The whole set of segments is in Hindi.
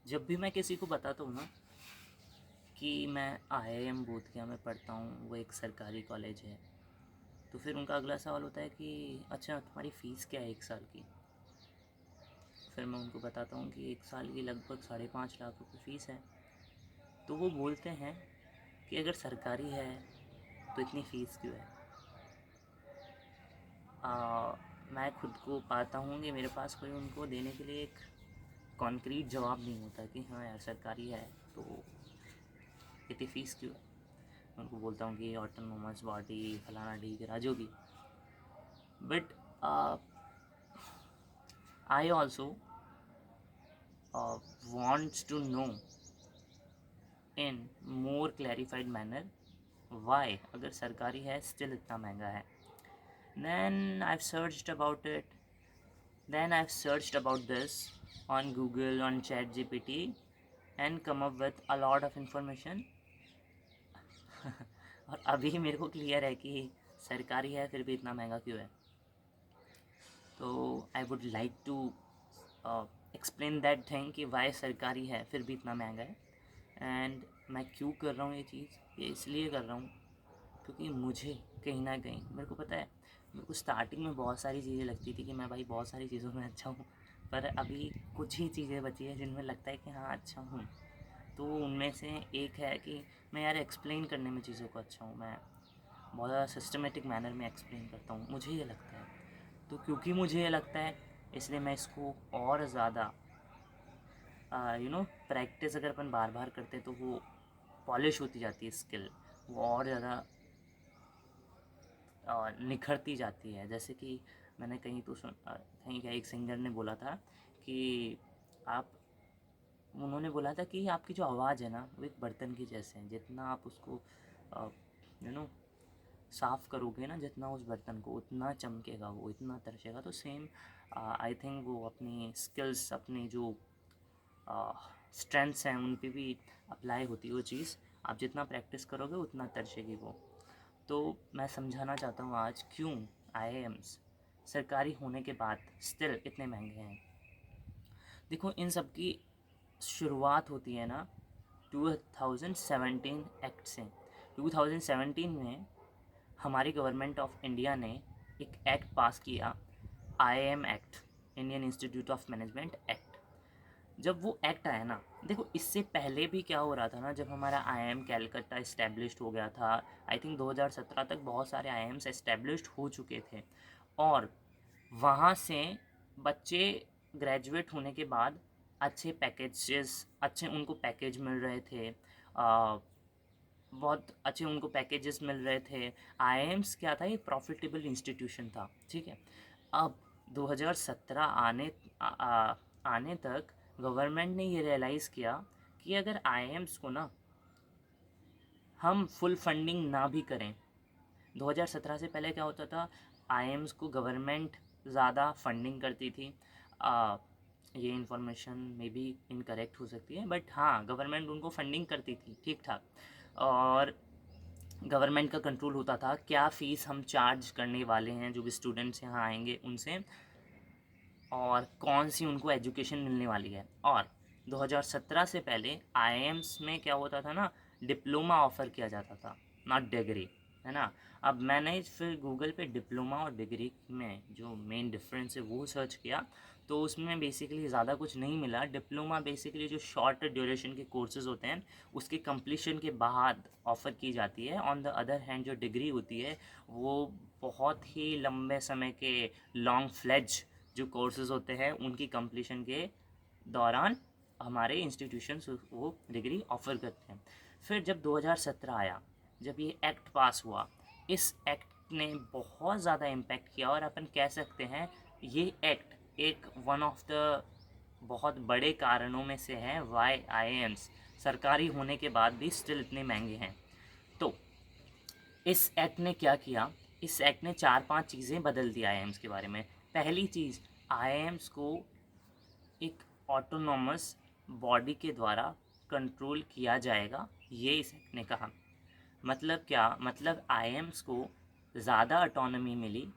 जब भी मैं किसी को बताता हूँ ना कि मैं आईआईएम बोधगया में पढ़ता हूँ, वो एक सरकारी कॉलेज है, तो फिर उनका अगला सवाल होता है कि अच्छा तुम्हारी फ़ीस क्या है 1 साल की। फिर मैं उनको बताता हूँ कि 1 साल की लगभग 5.5 लाख रुपये फ़ीस है। तो वो बोलते हैं कि अगर सरकारी है तो इतनी फ़ीस क्यों है। मैं खुद को पाता हूँ कि मेरे पास कोई उनको देने के लिए एक कॉन्क्रीट जवाब नहीं होता कि हाँ यार सरकारी है तो इतनी फ़ीस क्यों है। मैं उनको बोलता हूँ कि ऑटोनोमस बॉडी फलाना ढीकरा जो भी। But I also wants to know in more clarified manner why अगर सरकारी है still इतना महंगा है। then I've searched about it then I've searched about this on Google, on ChatGPT and come up with a lot of information और अभी मेरे को क्लियर है कि सरकारी है फिर भी इतना महंगा क्यों है। तो I would like to explain that thing कि वाई सरकारी है फिर भी इतना महंगा है। एंड मैं क्यों कर रहा हूँ ये चीज़, ये इसलिए कर रहा हूँ क्योंकि मुझे कहीं ना कहीं मेरे को पता है, मेरे को स्टार्टिंग में बहुत सारी चीज़ें लगती थी कि मैं भाई बहुत सारी चीज़ों में अच्छा हूँ, पर अभी कुछ ही चीज़ें बची है जिनमें लगता है कि हाँ अच्छा हूँ। तो उनमें से एक है कि मैं यार एक्सप्लेन करने में चीज़ों को अच्छा हूँ, मैं बहुत ज़्यादा सिस्टमेटिक मैनर में एक्सप्लेन करता हूँ, मुझे ये लगता है। तो क्योंकि मुझे ये लगता है इसलिए मैं इसको और ज़्यादा प्रैक्टिस अगर अपन बार बार करते हैं तो वो पॉलिश होती जाती है स्किल, वो और ज़्यादा निखरती जाती है। जैसे कि मैंने कहीं तो कहीं क्या एक सिंगर ने बोला था कि आप उन्होंने बोला था कि आपकी जो आवाज़ है ना वो एक बर्तन की जैसे है, जितना आप उसको यू नो साफ़ करोगे ना जितना उस बर्तन को उतना चमकेगा, वो इतना तरसेगा। तो सेम आई थिंक वो अपनी स्किल्स अपनी जो स्ट्रेंथ्स हैं उन पे भी अप्लाई होती है वो चीज़। आप जितना प्रैक्टिस करोगे उतना तरसेगी वो। तो मैं समझाना चाहता हूँ आज क्यों आईआईएम्स सरकारी होने के बाद स्टिल इतने महंगे हैं। देखो इन सब की शुरुआत होती है ना 2017 एक्ट से। 2017 में हमारी गवर्नमेंट ऑफ इंडिया ने एक एक्ट पास किया, IIM act, Indian institute of management act. जब वो एक्ट आया ना, देखो इससे पहले भी क्या हो रहा था ना, जब हमारा आईआईएम कैलकत्ता इस्टेब्लिश्ड हो गया था, आई थिंक 2017 तक बहुत सारे आईआईएम्स इस्टेब्लिश्ड हो चुके थे और वहाँ से बच्चे ग्रेजुएट होने के बाद अच्छे पैकेजेस, अच्छे उनको पैकेज मिल रहे थे, बहुत अच्छे उनको पैकेजेस मिल रहे थे। आईआईएम्स क्या था, ये प्रॉफिटेबल इंस्टीट्यूशन था, ठीक है। अब 2017 आने तक गवर्नमेंट ने ये रियलाइज़ किया कि अगर आईआईएम्स को ना हम फुल फंडिंग ना भी करें, 2017 से पहले क्या होता था, आईआईएम्स को गवर्नमेंट ज़्यादा फंडिंग करती थी। ये इन्फॉर्मेशन में भी इनकरेक्ट हो सकती है बट हाँ गवर्नमेंट उनको फंडिंग करती थी ठीक ठाक, और गवर्नमेंट का कंट्रोल होता था क्या फ़ीस हम चार्ज करने वाले हैं जो भी स्टूडेंट्स यहाँ आएंगे उनसे, और कौन सी उनको एजुकेशन मिलने वाली है। और 2017 से पहले आईआईएम्स में क्या होता था ना, डिप्लोमा ऑफ़र किया जाता था, नॉट डिग्री, है ना। अब मैंने फिर गूगल पे डिप्लोमा और डिग्री में जो मेन डिफरेंस है वो सर्च किया, तो उसमें बेसिकली ज़्यादा कुछ नहीं मिला। डिप्लोमा बेसिकली जो शॉर्ट ड्यूरेशन के कोर्सेज़ होते हैं उसके कंप्लीशन के बाद ऑफ़र की जाती है। ऑन द अदर हैंड जो डिग्री होती है वो बहुत ही लंबे समय के लॉन्ग फ्लेज जो कोर्सेज़ होते हैं उनकी कंप्लीशन के दौरान हमारे इंस्टीट्यूशंस वो डिग्री ऑफ़र करते हैं। फिर जब 2017 आया, जब ये एक्ट पास हुआ, इस एक्ट ने बहुत ज़्यादा इम्पैक्ट किया और अपन कह सकते हैं ये एक्ट एक वन ऑफ द बहुत बड़े कारणों में से है वाई आईआईएम्स सरकारी होने के बाद भी स्टिल इतने महंगे हैं। तो इस एक्ट ने क्या किया, इस एक्ट ने 4-5 चीज़ें बदल दी आईआईएम्स के बारे में। पहली चीज़, आईआईएम्स को एक ऑटोनॉमस बॉडी के द्वारा कंट्रोल किया जाएगा, ये इस एक्ट ने कहा। मतलब क्या, मतलब आईआईएम्स को ज़्यादा ऑटोनॉमी मिली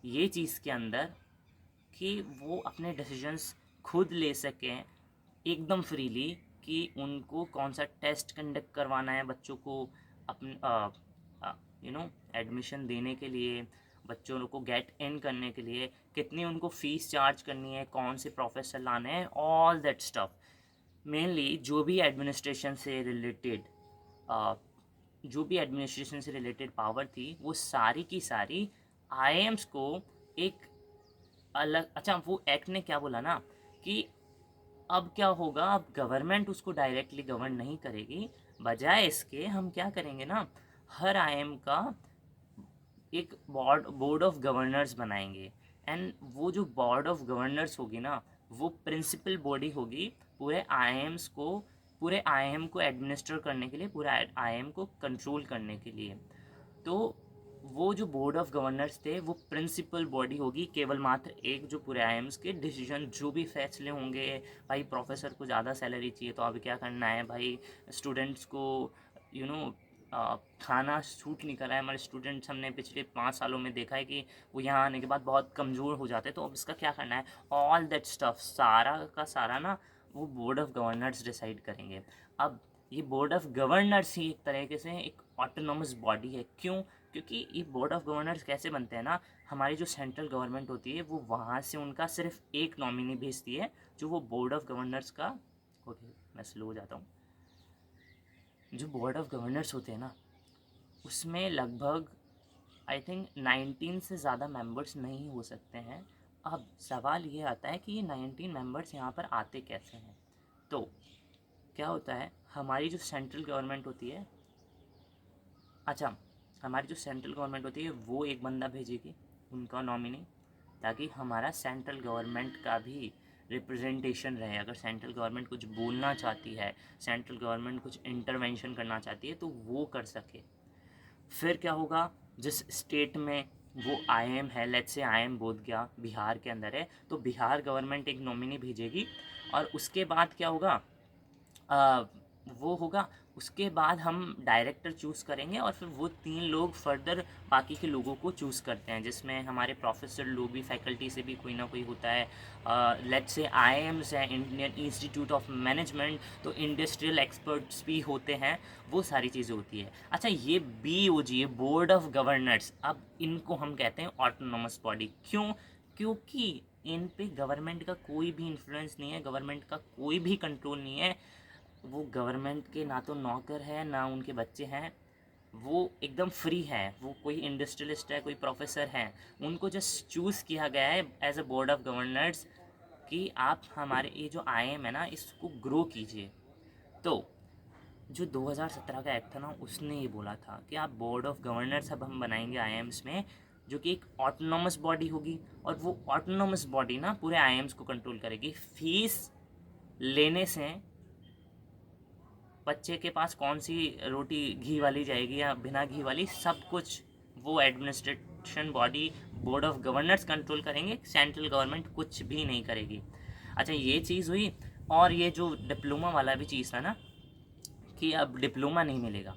ये चीज़ के अंदर कि वो अपने डिसीजंस खुद ले सकें एकदम फ्रीली कि उनको कौन सा टेस्ट कंडक्ट करवाना है बच्चों को अपन एडमिशन देने के लिए, बच्चों को गेट इन करने के लिए कितनी उनको फ़ीस चार्ज करनी है, कौन से प्रोफेसर लाने हैं, ऑल दैट स्टफ। मेनली जो भी एडमिनिस्ट्रेशन से रिलेटेड पावर थी वो सारी की सारी आईएम्स को एक अलग, अच्छा वो एक्ट ने क्या बोला ना कि अब क्या होगा, अब गवर्नमेंट उसको डायरेक्टली गवर्न नहीं करेगी, बजाय इसके हम क्या करेंगे ना, हर आईएम का एक बोर्ड ऑफ गवर्नर्स बनाएंगे। एंड वो जो बोर्ड ऑफ गवर्नर्स होगी ना, वो प्रिंसिपल बॉडी होगी पूरे आईएम को एडमिनिस्टर करने के लिए, पूरे आईएम को कंट्रोल करने के लिए। तो वो जो बोर्ड ऑफ गवर्नर्स थे वो प्रिंसिपल बॉडी होगी, केवल मात्र एक, जो पूरे आईएम्स के डिसीजन जो भी फैसले होंगे, भाई प्रोफेसर को ज़्यादा सैलरी चाहिए तो अब क्या करना है, भाई स्टूडेंट्स को यू नो खाना सूट नहीं कर रहा है, हमारे स्टूडेंट्स हमने पिछले 5 सालों में देखा है कि वो यहाँ आने के बाद बहुत कमज़ोर हो जाते हैं, तो अब इसका क्या करना है, ऑल दैट स्टफ सारा का सारा ना वो बोर्ड ऑफ गवर्नर्स डिसाइड करेंगे। अब ये बोर्ड ऑफ गवर्नर्स ही एक तरीके से एक ऑटोनॉमस बॉडी है। क्यों? क्योंकि ये बोर्ड ऑफ गवर्नर्स कैसे बनते हैं ना, हमारी जो सेंट्रल गवर्नमेंट होती है वो वहाँ से उनका सिर्फ एक नॉमिनी भेजती है, जो वो बोर्ड ऑफ गवर्नर्स का, ओके मैं स्लो हो जाता हूँ, जो बोर्ड ऑफ गवर्नर्स होते हैं ना उसमें लगभग आई थिंक 19 से ज़्यादा मेंबर्स नहीं हो सकते हैं। अब सवाल ये आता है कि ये 19 मेंबर्स यहाँ पर आते कैसे हैं। तो क्या होता है, हमारी जो सेंट्रल गवर्नमेंट होती है, अच्छा हमारी जो सेंट्रल गवर्नमेंट होती है वो एक बंदा भेजेगी उनका नॉमिनी, ताकि हमारा सेंट्रल गवर्नमेंट का भी रिप्रेजेंटेशन रहे। अगर सेंट्रल गवर्नमेंट कुछ बोलना चाहती है, सेंट्रल गवर्नमेंट कुछ इंटरवेंशन करना चाहती है तो वो कर सके। फिर क्या होगा, जिस स्टेट में वो आईएम है, let's say IM Bodhgaya Bihar के अंदर है, तो बिहार गवर्नमेंट एक नॉमिनी भेजेगी, और उसके बाद क्या होगा, वो होगा, उसके बाद हम डायरेक्टर चूज़ करेंगे, और फिर वो 3 लोग फर्दर बाकी के लोगों को चूज़ करते हैं, जिसमें हमारे प्रोफेसर लोग भी, फैकल्टी से भी कोई ना कोई होता है। लेट्स से आईएम्स है, इंडियन इंस्टीट्यूट ऑफ मैनेजमेंट, तो इंडस्ट्रियल एक्सपर्ट्स भी होते हैं, वो सारी चीज़ें होती है। अच्छा ये BOG, ये बोर्ड ऑफ गवर्नर्स, अब इनको हम कहते हैं ऑटोनोमस बॉडी। क्यों? क्योंकि इन पे गवर्नमेंट का कोई भी इन्फ्लुएंस नहीं है, गवर्नमेंट का कोई भी कंट्रोल नहीं है। वो गवर्नमेंट के ना तो नौकर है ना उनके बच्चे हैं, वो एकदम फ्री है। वो कोई इंडस्ट्रियलिस्ट है, कोई प्रोफेसर है, उनको जस्ट चूज़ किया गया है as a board of governors कि आप हमारे ये जो आईएम है ना इसको ग्रो कीजिए। तो जो 2017 का एक्ट था ना उसने ये बोला था कि आप बोर्ड ऑफ गवर्नर्स अब हम बनाएंगे आईएम्स में, जो कि एक ऑटोनॉमस बॉडी होगी, और वो ऑटोनॉमस बॉडी ना पूरे आईएम्स को कंट्रोल करेगी। फीस लेने से बच्चे के पास कौन सी रोटी घी वाली जाएगी या बिना घी वाली, सब कुछ वो administration body board of governors control करेंगे, सेंट्रल गवर्नमेंट कुछ भी नहीं करेगी। अच्छा ये चीज़ हुई। और ये जो डिप्लोमा वाला भी चीज़ था ना कि अब डिप्लोमा नहीं मिलेगा।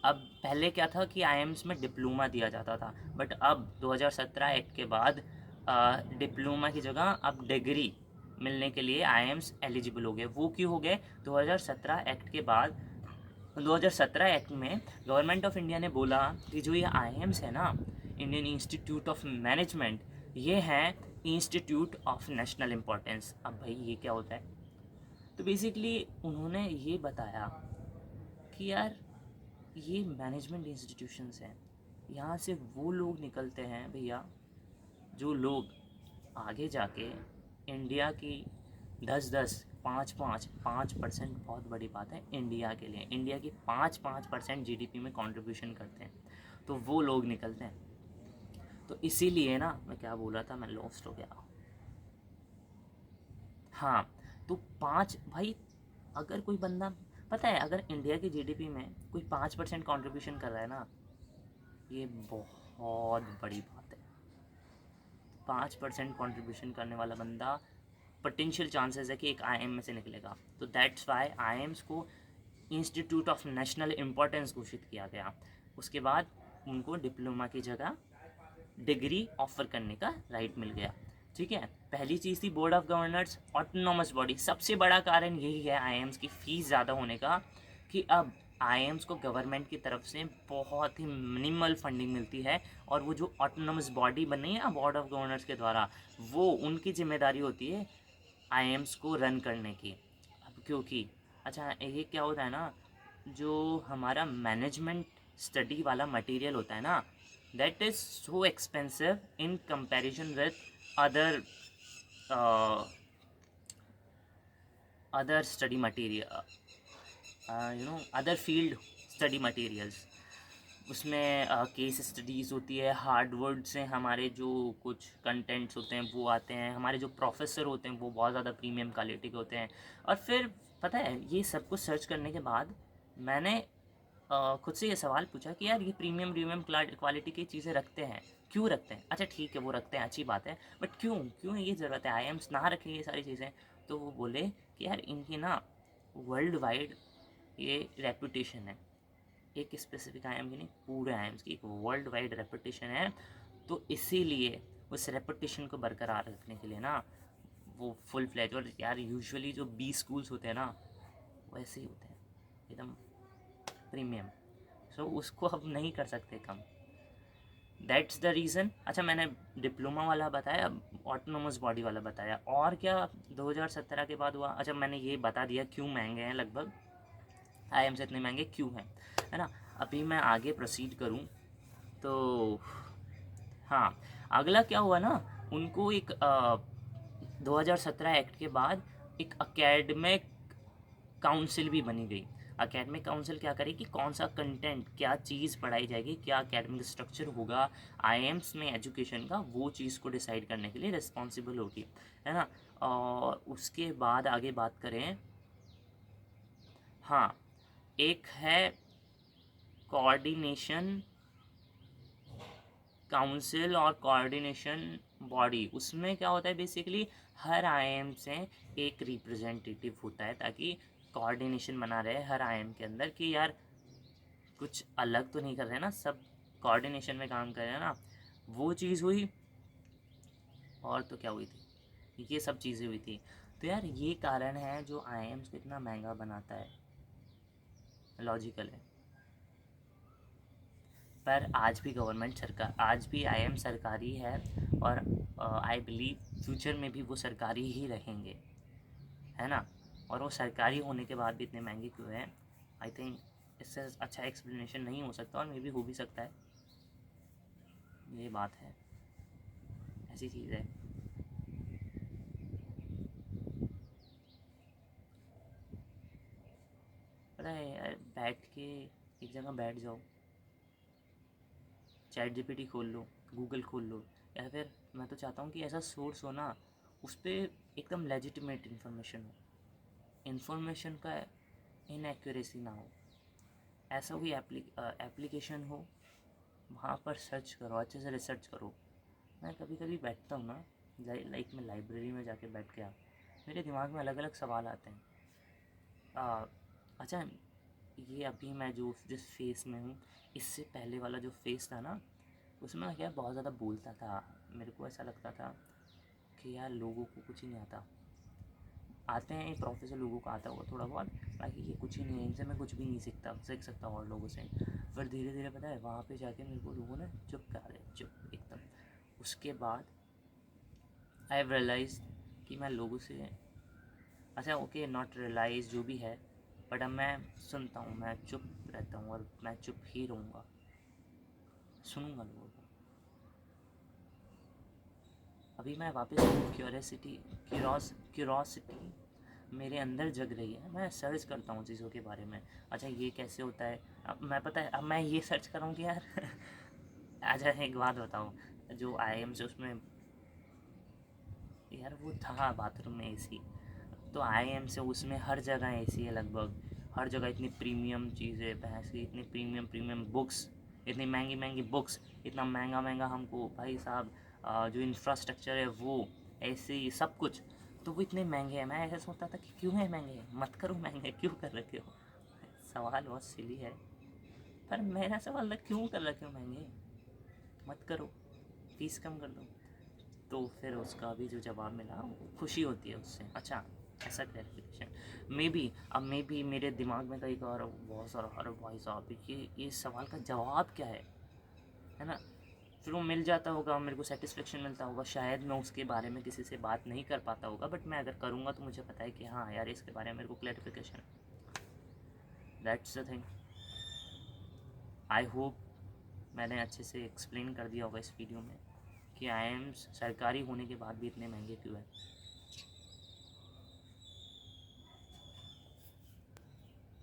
अब पहले क्या था कि आईएम्स में डिप्लोमा दिया जाता था, बट अब 2017 एक्ट के बाद डिप्लोमा की जगह अब डिग्री मिलने के लिए आईएम्स एलिजिबल हो गए। वो क्यों हो गए? 2017 एक्ट के बाद 2017 एक्ट में गवर्नमेंट ऑफ इंडिया ने बोला कि जो ये आईएम्स है ना, इंडियन इंस्टीट्यूट ऑफ मैनेजमेंट, ये हैं इंस्टीट्यूट ऑफ नेशनल इम्पोर्टेंस। अब भाई ये क्या होता है? तो बेसिकली उन्होंने ये बताया कि यार ये मैनेजमेंट इंस्टीट्यूशंस हैं, यहाँ से वो लोग निकलते हैं भैया जो लोग आगे जाके इंडिया की 10-10 5% बहुत बड़ी बात है इंडिया के लिए। इंडिया की 5% जीडीपी में कंट्रीब्यूशन करते हैं, तो वो लोग निकलते हैं। तो इसीलिए ना, मैं क्या बोल रहा था, मैं लॉस्ट हो गया। हाँ, तो 5 भाई, अगर कोई बंदा, पता है अगर इंडिया की जीडीपी में कोई 5% कंट्रीब्यूशन कर रहा है ना, ये बहुत बड़ी बात है। 5% कंट्रीब्यूशन करने वाला बंदा, पोटेंशियल चांसेस है कि एक आईएम में से निकलेगा। तो दैट्स वाई आईएम्स को इंस्टीट्यूट ऑफ नेशनल इम्पोर्टेंस घोषित किया गया। उसके बाद उनको डिप्लोमा की जगह डिग्री ऑफर करने का राइट मिल गया। ठीक है, पहली चीज़ थी board of governors, autonomous body. सबसे बड़ा कारण यही है आईएम्स की फ़ीस ज़्यादा होने का, कि अब आईएम्स को गवर्नमेंट की तरफ से बहुत ही मिनिमल फंडिंग मिलती है, और वो जो ऑटोनॉमस बॉडी बनी है ना बोर्ड ऑफ गवर्नर्स के द्वारा, वो उनकी जिम्मेदारी होती है आईएम्स को रन करने की। अब क्योंकि अच्छा ये क्या होता है ना, जो हमारा मैनेजमेंट स्टडी वाला मटेरियल होता है ना, that is so expensive in comparison with other other study material, other field study materials. उसमें केस स्टडीज़ होती है, हार्डवर्ड से हमारे जो कुछ कंटेंट्स होते हैं वो आते हैं, हमारे जो प्रोफेसर होते हैं वो बहुत ज़्यादा प्रीमियम क्वालिटी के होते हैं। और फिर पता है ये सब कुछ सर्च करने के बाद मैंने खुद से ये सवाल पूछा कि यार ये प्रीमियम क्वालिटी की चीज़ें रखते हैं, क्यों रखते हैं? अच्छा ठीक है वो रखते हैं, अच्छी बात है, बट क्यों क्यों ये ज़रूरत है आईएम्स ना रखें ये सारी चीज़ें? तो वो बोले कि यार इनकी ना वर्ल्ड वाइड ये रेपुटेशन है, एक स्पेसिफिक आईएम की नहीं, पूरे आईएम्स की एक वर्ल्ड वाइड रेपुटेशन है। तो इसीलिए उस रेपुटेशन को बरकरार रखने के लिए ना वो फुल फ्लैज, और यार यूजुअली जो बी स्कूल्स होते हैं ना वैसे ही होते हैं, एकदम प्रीमियम। सो उसको अब नहीं कर सकते कम, दैट्स द रीज़न। अच्छा मैंने डिप्लोमा वाला बताया, ऑटोनोमस बॉडी वाला बताया, और क्या 2017 के बाद हुआ? अच्छा मैंने ये बता दिया क्यों महंगे हैं, लगभग आईएम से इतने महंगे क्यों हैं, है ना। अभी मैं आगे प्रोसीड करूं तो हाँ, अगला क्या हुआ ना, उनको एक 2017 एक्ट के बाद एक अकेडमिक काउंसिल भी बनी गई। अकेडमिक काउंसिल क्या करेगी, कौन सा कंटेंट, क्या चीज़ पढ़ाई जाएगी, क्या अकेडमिक स्ट्रक्चर होगा आईएम्स में एजुकेशन का, वो चीज़ को डिसाइड करने के लिए रिस्पॉन्सिबल होगी, है ना। और उसके बाद आगे बात करें, हाँ एक है कोऑर्डिनेशन काउंसिल और कोऑर्डिनेशन बॉडी। उसमें क्या होता है बेसिकली, हर आईएम से एक रिप्रेजेंटेटिव होता है, ताकि कोऑर्डिनेशन बना रहे हर आईएम के अंदर कि यार कुछ अलग तो नहीं कर रहे ना, सब कोऑर्डिनेशन में काम कर रहे हैं ना। वो चीज़ हुई, और तो क्या हुई थी, ये सब चीज़ें हुई थी। तो यार ये कारण है जो आईएम्स को इतना महंगा बनाता है, लॉजिकल है। पर आज भी गवर्नमेंट सरकार, आज भी आईएम सरकारी है, और आई बिलीव फ्यूचर में भी वो सरकारी ही रहेंगे, है ना। और वो सरकारी होने के बाद भी इतने महंगे क्यों हैं, आई थिंक इससे अच्छा एक्सप्लेनेशन नहीं हो सकता, और मे भी हो भी सकता है, ये बात है, ऐसी चीज़ है। पता है यार, बैठ के एक जगह बैठ जाओ, चैट जीपीटी खोल लो, गूगल खोल लो, या फिर मैं तो चाहता हूँ कि ऐसा सोर्स हो ना, उस पर एकदम लेजिटिमेट इन्फॉर्मेशन हो, इन्फॉर्मेशन का इनएक्यूरेसी ना हो, ऐसा कोई एप्लीकेशन हो, वहाँ पर सर्च करो, अच्छे से रिसर्च करो। मैं कभी कभी बैठता हूँ ना, लाइक मैं लाइब्रेरी में जाके बैठ गया, मेरे दिमाग में अलग अलग सवाल आते हैं। अच्छा ये अभी मैं जो जिस फेस में हूँ, इससे पहले वाला जो फेस था ना, उसमें मैं क्या बहुत ज़्यादा बोलता था, मेरे को ऐसा लगता था कि यार लोगों को कुछ ही नहीं आता, आते हैं प्रोफेसर लोगों को आता होगा थोड़ा बहुत, बाकी ये कुछ ही नहीं है, इनसे मैं कुछ भी नहीं सीख सकता और लोगों से। फिर धीरे धीरे पता है वहाँ पे जाके मेरे को लोगों ने चुप करा दिया, चुप एकदम। उसके बाद आई हैव रियलाइज कि मैं लोगों से, अच्छा ओके नॉट रियलाइज जो भी है, बट अब मैं सुनता हूँ, मैं चुप रहता हूँ, और मैं चुप ही रहूँगा, सुनूँगा लोगों को। अभी मैं वापस क्यूरोसिटी मेरे अंदर जग रही है, मैं सर्च करता हूँ चीज़ों के बारे में। अच्छा ये कैसे होता है, अब मैं पता है, अब मैं ये सर्च कर रहा हूँ कि यार अच्छा एक बात बताऊँ, जो आईएम से उसमें यार वो था बाथरूम में एसी, तो आईएम से उसमें हर जगह एसी है, लगभग हर जगह इतनी प्रीमियम चीज़ें, भैंस की इतनी प्रीमियम बुक्स, इतनी महंगी महंगी बुक्स, इतना महंगा महंगा हमको भाई साहब, जो इंफ्रास्ट्रक्चर है वो, ऐसे ही सब कुछ, तो वो इतने महंगे हैं। मैं ऐसा सोचता था कि क्यों है महंगे, मत करो महंगे, क्यों कर रखे हो। सवाल बहुत सिली है, पर मेरा सवाल था क्यों कर रखे हो महंगे, मत करो, फीस कम कर दो। तो फिर उसका भी जो जवाब मिला खुशी होती है उससे। अच्छा, ऐसा क्लैरिफिकेशन मे बी मेरे दिमाग में कई बार बहुत सारा, अरे भाई साहब ये सवाल का जवाब क्या है ना। फिर वो मिल जाता होगा, मेरे को सेटिस्फेक्शन मिलता होगा। शायद मैं उसके बारे में किसी से बात नहीं कर पाता होगा, बट मैं अगर करूँगा तो मुझे पता है कि हाँ यार इसके बारे में मेरे को clarification. That's the thing. I hope मैंने अच्छे से एक्सप्लेन कर दिया होगा इस वीडियो में कि आईएम्स सरकारी होने के बाद भी इतने महंगे क्यों हैं।